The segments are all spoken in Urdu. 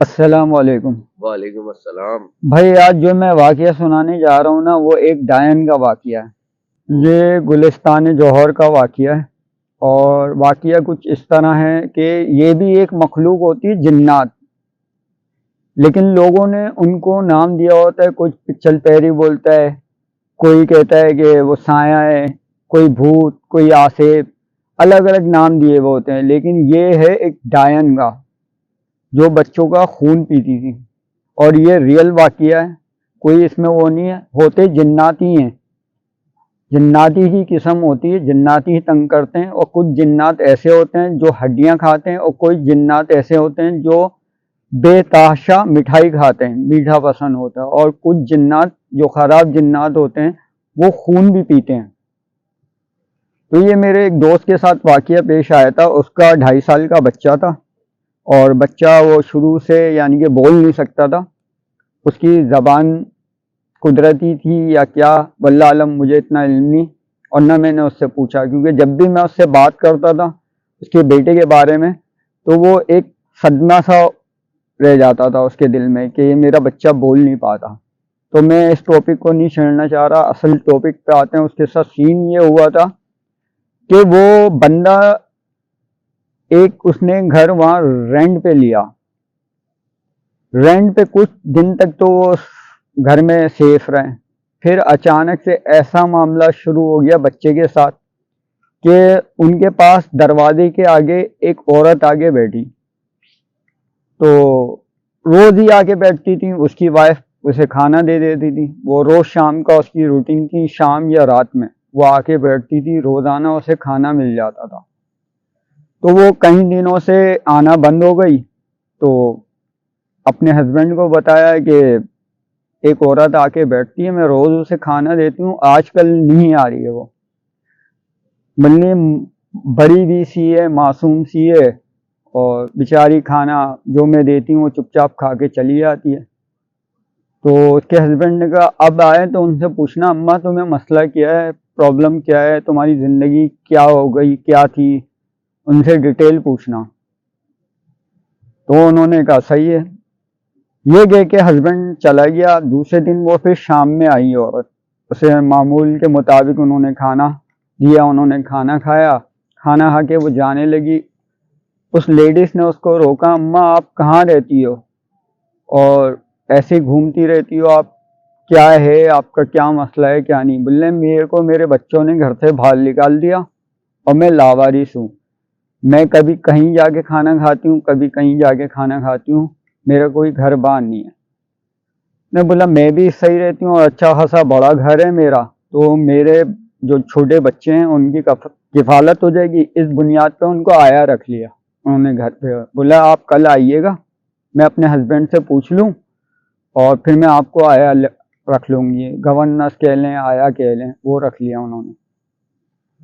السلام علیکم وعلیکم السلام۔ بھائی، آج جو میں واقعہ سنانے جا رہا ہوں نا، وہ ایک ڈائن کا واقعہ ہے۔ یہ گلستان جوہر کا واقعہ ہے، اور واقعہ کچھ اس طرح ہے کہ یہ بھی ایک مخلوق ہوتی ہے، جنات، لیکن لوگوں نے ان کو نام دیا ہوتا ہے۔ کوئی پچل پیری بولتا ہے، کوئی کہتا ہے کہ وہ سایہ ہے، کوئی بھوت، کوئی آسیب، الگ الگ نام دیے ہوئے ہوتے ہیں۔ لیکن یہ ہے ایک ڈائن کا، جو بچوں کا خون پیتی تھی، اور یہ ریئل واقعہ ہے، کوئی اس میں وہ نہیں ہے۔ ہوتے جناتی ہیں، جناتی کی قسم ہوتی ہے، جناتی ہی تنگ کرتے ہیں۔ اور کچھ جنات ایسے ہوتے ہیں جو ہڈیاں کھاتے ہیں، اور کوئی جنات ایسے ہوتے ہیں جو بے تحاشا مٹھائی کھاتے ہیں، میٹھا پسند ہوتا ہے۔ اور کچھ جنات جو خراب جنات ہوتے ہیں وہ خون بھی پیتے ہیں۔ تو یہ میرے ایک دوست کے ساتھ واقعہ پیش آیا تھا۔ اس کا 2.5 سال کا بچہ تھا، اور بچہ وہ شروع سے یعنی کہ بول نہیں سکتا تھا۔ اس کی زبان قدرتی تھی یا کیا، واللہ علم، مجھے اتنا علم نہیں، اور نہ میں نے اس سے پوچھا، کیونکہ جب بھی میں اس سے بات کرتا تھا اس کے بیٹے کے بارے میں، تو وہ ایک صدمہ سا رہ جاتا تھا اس کے دل میں کہ یہ میرا بچہ بول نہیں پاتا۔ تو میں اس ٹاپک کو نہیں چھیڑنا چاہ رہا، اصل ٹاپک پہ آتے ہیں۔ اس کے ساتھ سین یہ ہوا تھا کہ وہ بندہ اس نے گھر وہاں رینٹ پہ لیا۔ رینٹ پہ کچھ دن تک تو وہ گھر میں سیف رہے، پھر اچانک سے ایسا معاملہ شروع ہو گیا بچے کے ساتھ کہ ان کے پاس دروازے کے آگے ایک عورت آگے بیٹھی، تو روز ہی آ کے بیٹھتی تھی۔ اس کی وائف اسے کھانا دے دیتی تھی، وہ روز شام کا اس کی روٹین تھی، شام یا رات میں وہ آ کے بیٹھتی تھی، روزانہ اسے کھانا مل جاتا تھا۔ تو وہ کئی دنوں سے آنا بند ہو گئی، تو اپنے ہسبینڈ کو بتایا کہ ایک عورت آ کے بیٹھتی ہے، میں روز اسے کھانا دیتی ہوں، آج کل نہیں آ رہی ہے وہ۔ ملنے بڑی بھی سی ہے، معصوم سی ہے، اور بیچاری کھانا جو میں دیتی ہوں وہ چپ چاپ کھا کے چلی جاتی ہے۔ تو اس کے ہسبینڈ نے کہا اب آئے تو ان سے پوچھنا اماں تمہیں مسئلہ کیا ہے، پرابلم کیا ہے، تمہاری زندگی کیا ہو گئی، کیا تھی، ان سے ڈیٹیل پوچھنا۔ تو انہوں نے کہا صحیح ہے۔ یہ کہہ کے ہسبینڈ چلا گیا۔ دوسرے دن وہ پھر شام میں آئی عورت، اسے معمول کے مطابق انہوں نے کھانا دیا، انہوں نے کھانا کھایا، کھانا کھا کے وہ جانے لگی۔ اس لیڈیز نے اس کو روکا، اماں آپ کہاں رہتی ہو اور ایسے گھومتی رہتی ہو، آپ کیا ہے، آپ کا کیا مسئلہ ہے، کیا نہیں؟ بولے میرے کو میرے بچوں نے گھر سے باہر نکال دیا اور میں لاوارث ہوں، میں کبھی کہیں جا کے کھانا کھاتی ہوں، کبھی کہیں جا کے کھانا کھاتی ہوں، میرا کوئی گھر بار نہیں ہے۔ میں بولا میں بھی صحیح رہتی ہوں، اور اچھا خاصا بڑا گھر ہے میرا، تو میرے جو چھوٹے بچے ہیں ان کی کفالت ہو جائے گی۔ اس بنیاد پہ ان کو آیا رکھ لیا انہوں نے گھر پہ۔ بولا آپ کل آئیے گا، میں اپنے ہسبینڈ سے پوچھ لوں اور پھر میں آپ کو آیا رکھ لوں گی، گورننس کہہ لیں، آیا کہہ لیں، وہ رکھ لیا انہوں نے۔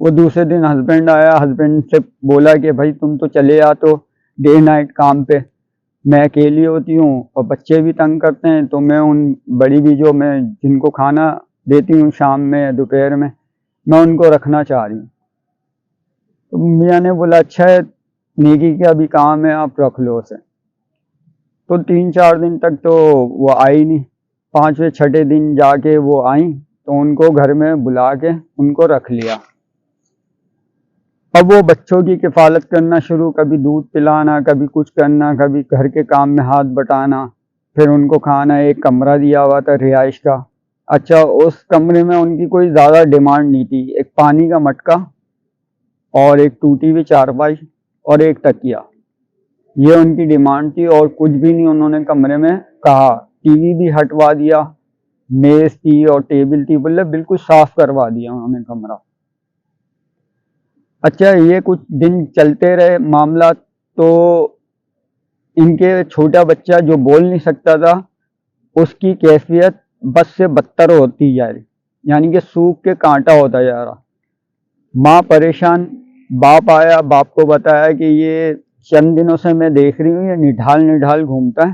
وہ دوسرے دن ہسبینڈ آیا، ہسبینڈ سے بولا کہ بھائی تم تو چلے آ تو ڈے نائٹ کام پہ، میں اکیلی ہوتی ہوں اور بچے بھی تنگ کرتے ہیں، تو میں ان بڑی بھی جو میں جن کو کھانا دیتی ہوں شام میں دوپہر میں ان کو رکھنا چاہ رہی ہوں۔ تو میاں نے بولا اچھا ہے، نیکی کا بھی کام ہے، آپ رکھ لو اسے۔ تو 3-4 دن تک تو وہ آئی نہیں، 5ویں 6ٹھے دن جا کے وہ آئیں، تو ان کو گھر میں بلا کے ان کو رکھ لیا۔ اب وہ بچوں کی کفالت کرنا شروع، کبھی دودھ پلانا، کبھی کچھ کرنا، کبھی گھر کے کام میں ہاتھ بٹانا، پھر ان کو کھانا۔ ایک کمرہ دیا ہوا تھا رہائش کا، اچھا اس کمرے میں ان کی کوئی زیادہ ڈیمانڈ نہیں تھی، ایک پانی کا مٹکا اور ایک ٹوٹی ہوئی چارپائی اور ایک تکیا، یہ ان کی ڈیمانڈ تھی، اور کچھ بھی نہیں انہوں نے کمرے میں کہا۔ ٹی وی بھی ہٹوا دیا، میز تھی اور ٹیبل تھی، بولے بالکل صاف کروا دیا انہوں نے کمرہ۔ اچھا یہ کچھ دن چلتے رہے معاملات، تو ان کے چھوٹا بچہ جو بول نہیں سکتا تھا اس کی کیفیت بد سے بدتر ہوتی جا رہی، یعنی کہ سوکھ کے کانٹا ہوتا جا رہا۔ ماں پریشان، باپ آیا، باپ کو بتایا کہ یہ چند دنوں سے میں دیکھ رہی ہوں یہ نڈھال نڈھال گھومتا ہے،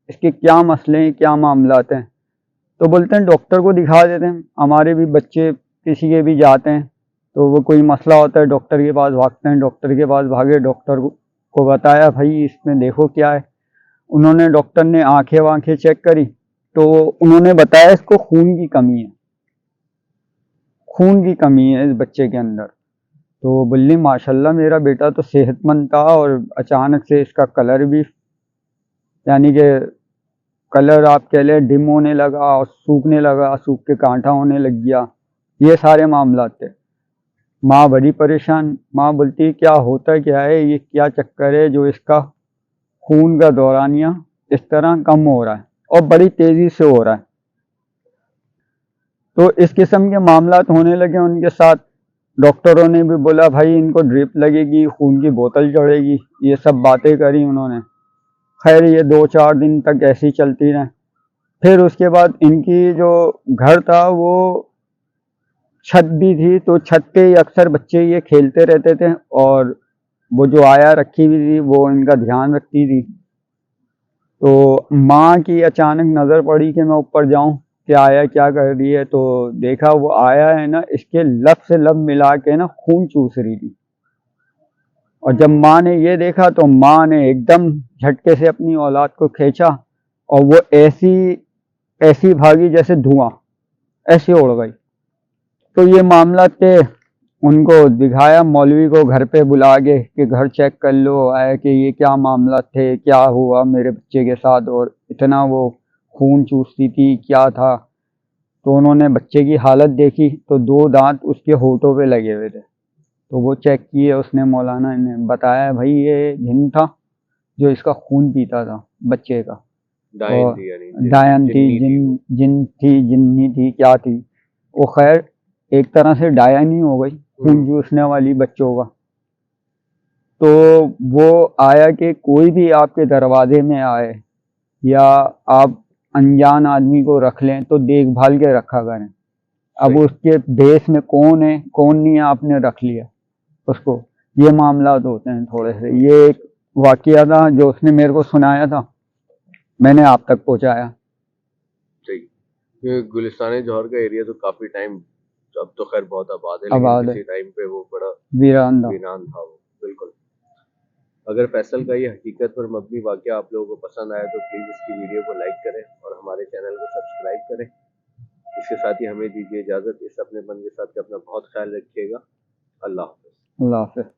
اس کے کیا مسئلے ہیں، کیا معاملات ہیں؟ تو بولتے ہیں ڈاکٹر کو دکھا دیتے ہیں، ہمارے بھی بچے کسی کے بھی جاتے ہیں تو وہ کوئی مسئلہ ہوتا ہے ڈاکٹر کے پاس بھاگتے ہیں، ڈاکٹر کے پاس بھاگے، ڈاکٹر کو بتایا بھائی اس میں دیکھو کیا ہے۔ انہوں نے ڈاکٹر نے آنکھیں وانکھیں چیک کری تو انہوں نے بتایا اس کو خون کی کمی ہے، خون کی کمی ہے اس بچے کے اندر. تو بلی ماشاءاللہ میرا بیٹا تو صحت مند تھا، اور اچانک سے اس کا کلر بھی، یعنی کہ کلر آپ کہہ لیں ڈم ہونے لگا اور سوکھنے لگا، سوکھ کے کانٹا ہونے لگ گیا. یہ سارے معاملات تھے. ماں بڑی پریشان، ماں بولتی کیا ہوتا کیا ہے، یہ کیا چکر ہے جو اس کا خون کا دورانیہ اس طرح کم ہو رہا ہے اور بڑی تیزی سے ہو رہا ہے. تو اس قسم کے معاملات ہونے لگے ان کے ساتھ. ڈاکٹروں نے بھی بولا بھائی ان کو ڈرپ لگے گی، خون کی بوتل چڑھے گی، یہ سب باتیں کری انہوں نے. خیر یہ 2-4 دن تک ایسی چلتی رہیں. پھر اس کے بعد ان کی جو گھر تھا وہ چھت بھی تھی، تو چھت پہ ہی اکثر بچے یہ کھیلتے رہتے تھے، اور وہ جو آیا رکھی ہوئی تھی وہ ان کا دھیان رکھتی تھی. تو ماں کی اچانک نظر پڑی کہ میں اوپر جاؤں کہ آیا کیا کر رہی ہے، تو دیکھا وہ آیا ہے نا اس کے لب سے لب ملا کے نا خون چوس رہی تھی. اور جب ماں نے یہ دیکھا تو ماں نے ایک دم جھٹکے سے اپنی اولاد کو کھینچا، اور وہ ایسی بھاگی جیسے دھواں، ایسے اڑ گئی. تو یہ معاملات تھے. ان کو دکھایا مولوی کو گھر پہ بلا کے کہ گھر چیک کر لو آیا کہ یہ کیا معاملات تھے، کیا ہوا میرے بچے کے ساتھ، اور اتنا وہ خون چوستی تھی کیا تھا. تو انہوں نے بچے کی حالت دیکھی تو 2 دانت اس کے ہونٹوں پہ لگے ہوئے تھے. تو وہ چیک کیے، اس نے مولانا نے بتایا بھائی یہ جن تھا جو اس کا خون پیتا تھا بچے کا. ڈائن تھی، یعنی ڈائن تھی، جن تھی، جنی تھی، کیا تھی وہ. خیر ایک طرح سے ڈائن ہی ہو گئی، خون چوسنے والی بچوں کا. تو وہ آیا کہ کوئی بھی آپ کے دروازے میں آئے یا آپ انجان آدمی کو رکھ لیں تو دیکھ بھال کے رکھا کریں. اب اس کے دیش میں کون ہے کون نہیں ہے آپ نے رکھ لیا اس کو. یہ معاملات ہوتے ہیں تھوڑے سے. یہ ایک واقعہ تھا جو اس نے میرے کو سنایا تھا، میں نے آپ تک پہنچایا. صحیح. گلستان جوہر کا ایریا تو کافی ٹائم، اب تو خیر بہت آباد ہے، لیکن کسی ٹائم پہ وہ بڑا ویران تھا وہ. بالکل. اگر فیصل کا یہ حقیقت پر مبنی واقعہ آپ لوگوں کو پسند آیا تو پلیز اس کی ویڈیو کو لائک کریں اور ہمارے چینل کو سبسکرائب کریں. اس کے ساتھ ہی ہمیں دیجیے اجازت. اس اپنے من کے ساتھ کہ اپنا بہت خیال رکھیے گا. اللہ حافظ. اللہ حافظ.